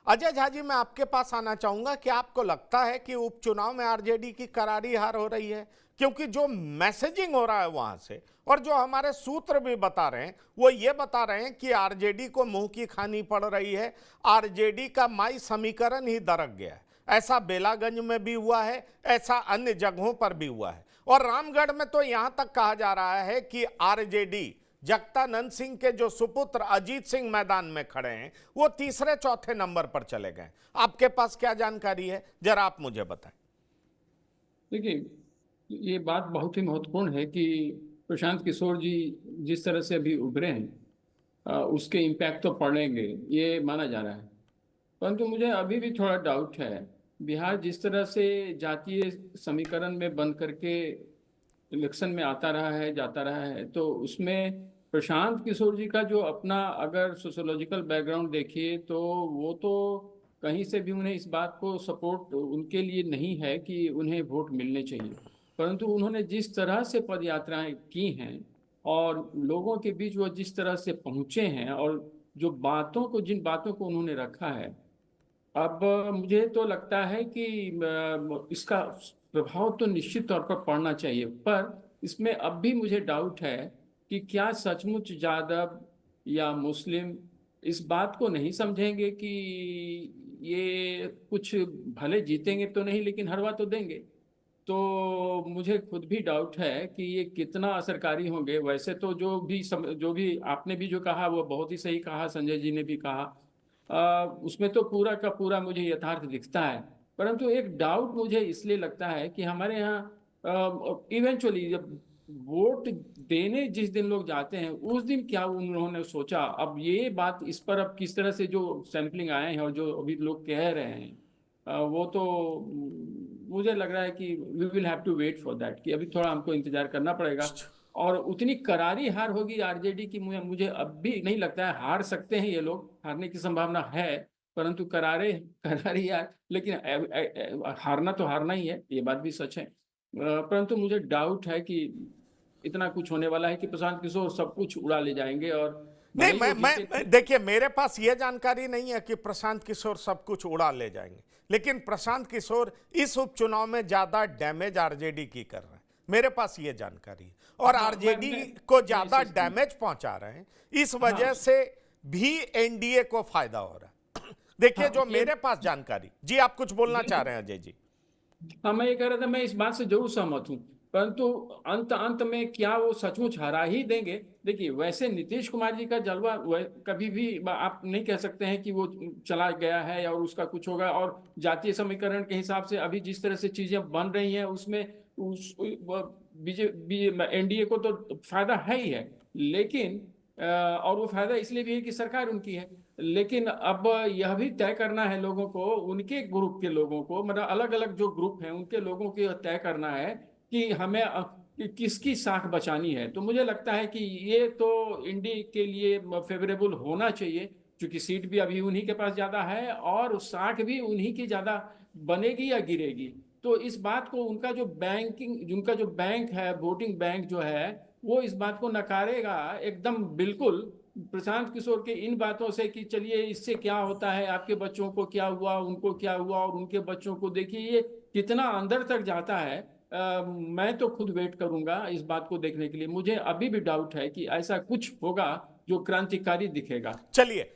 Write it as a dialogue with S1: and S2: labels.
S1: अजय झा जी, मैं आपके पास आना चाहूंगा कि आपको लगता है कि उपचुनाव में आरजेडी की करारी हार हो रही है? क्योंकि जो मैसेजिंग हो रहा है वहां से और जो हमारे सूत्र भी बता रहे हैं वो ये बता रहे हैं कि आरजेडी को मुंह की खानी पड़ रही है, आरजेडी का माई समीकरण ही दरक गया है। ऐसा बेलागंज में भी हुआ है, ऐसा अन्य जगहों पर भी हुआ है और रामगढ़ में तो यहां तक कहा जा रहा है कि आरजेडी जगतानंद सिंह के जो सुपुत्र अजीत सिंह मैदान में खड़े हैं वो तीसरे चौथे नंबर पर चले गए। आपके पास क्या जानकारी है, जरा आप मुझे बताएं।
S2: देखिए, ये बात बहुत ही महत्वपूर्ण है कि प्रशांत किशोर जी जिस तरह से अभी उभरे हैं, उसके इम्पैक्ट तो पड़ेंगे, ये माना जा रहा है। परंतु मुझे अभी भी थोड़ा डाउट है। बिहार जिस तरह से जातीय समीकरण में बंद करके इलेक्शन में आता रहा है, जाता रहा है, तो उसमें प्रशांत किशोर जी का जो अपना अगर सोशोलॉजिकल बैकग्राउंड देखिए तो वो तो कहीं से भी उन्हें इस बात को सपोर्ट उनके लिए नहीं है कि उन्हें वोट मिलने चाहिए। परंतु उन्होंने जिस तरह से पद यात्राएं की हैं और लोगों के बीच वो जिस तरह से पहुंचे हैं और जो बातों को जिन बातों को उन्होंने रखा है, अब मुझे तो लगता है कि इसका प्रभाव तो निश्चित तौर पर पड़ना चाहिए। पर इसमें अब भी मुझे डाउट है कि क्या सचमुच यादव या मुस्लिम इस बात को नहीं समझेंगे कि ये कुछ भले जीतेंगे तो नहीं लेकिन हरवा तो देंगे। तो मुझे खुद भी डाउट है कि ये कितना असरकारी होंगे। वैसे तो जो भी आपने भी जो कहा वो बहुत ही सही कहा, संजय जी ने भी कहा। उसमें तो पूरा का पूरा मुझे यथार्थ दिखता है। परंतु एक डाउट मुझे इसलिए लगता है कि हमारे यहाँ इवेंचुअली जब वोट देने जिस दिन लोग जाते हैं उस दिन क्या उन्होंने सोचा। अब ये बात इस पर अब किस तरह से जो सैंपलिंग आए हैं और जो अभी लोग कह रहे हैं, वो तो मुझे लग रहा है कि we will have to wait for that, कि अभी थोड़ा हमको इंतजार करना पड़ेगा। और उतनी करारी हार होगी आरजेडी की, मुझे अब भी नहीं लगता है। हार सकते हैं ये लोग, हारने की संभावना है, परंतु करारी हार। लेकिन हारना तो हारना ही है, ये बात भी सच है। परंतु मुझे डाउट है कि इतना कुछ होने वाला है कि प्रशांत किशोर सब कुछ उड़ा ले जाएंगे और
S1: नहीं,
S2: भले ही वो जीते।
S1: देखिए, मेरे पास यह जानकारी नहीं है कि प्रशांत किशोर सब कुछ उड़ा ले जाएंगे, लेकिन प्रशांत किशोर इस उपचुनाव में ज्यादा डैमेज आरजेडी की कर रहे हैं, मेरे पास यह जानकारी है। और आरजेडी को ज्यादा डैमेज पहुंचा रहे हैं, इस वजह से भी एनडीए को फायदा हो रहा है। देखिए, जो मेरे पास जानकारी, जी आप कुछ बोलना चाह रहे हैं अजय जी?
S2: हाँ, मैं ये कह रहा था, मैं इस बात से जरूर सहमत हूँ। परंतु अंत अंत में क्या वो सचमुच हरा ही देंगे? देखिए, वैसे नीतीश कुमार जी का जलवा कभी भी आप नहीं कह सकते हैं कि वो चला गया है और उसका कुछ होगा। और जातीय समीकरण के हिसाब से अभी जिस तरह से चीजें बन रही हैं उसमें उस बीजेपी एनडीए को तो फायदा है ही है। लेकिन और वो फायदा इसलिए भी है कि सरकार उनकी है। लेकिन अब यह भी तय करना है लोगों को, उनके ग्रुप के लोगों को, मतलब अलग अलग जो ग्रुप हैं उनके लोगों को तय करना है कि हमें कि किसकी साख बचानी है। तो मुझे लगता है कि ये तो इंडी के लिए फेवरेबल होना चाहिए, क्योंकि सीट भी अभी उन्हीं के पास ज्यादा है और साख भी उन्हीं की ज्यादा बनेगी या गिरेगी। तो इस बात को उनका जो बैंक है, वोटिंग बैंक जो है, वो इस बात को नकारेगा एकदम बिल्कुल प्रशांत किशोर के इन बातों से कि चलिए इससे क्या होता है, आपके बच्चों को क्या हुआ, उनको क्या हुआ और उनके बच्चों को देखिए, ये कितना अंदर तक जाता है। मैं तो खुद वेट करूंगा इस बात को देखने के लिए। मुझे अभी भी डाउट है कि ऐसा कुछ होगा जो क्रांतिकारी दिखेगा।
S1: चलिए।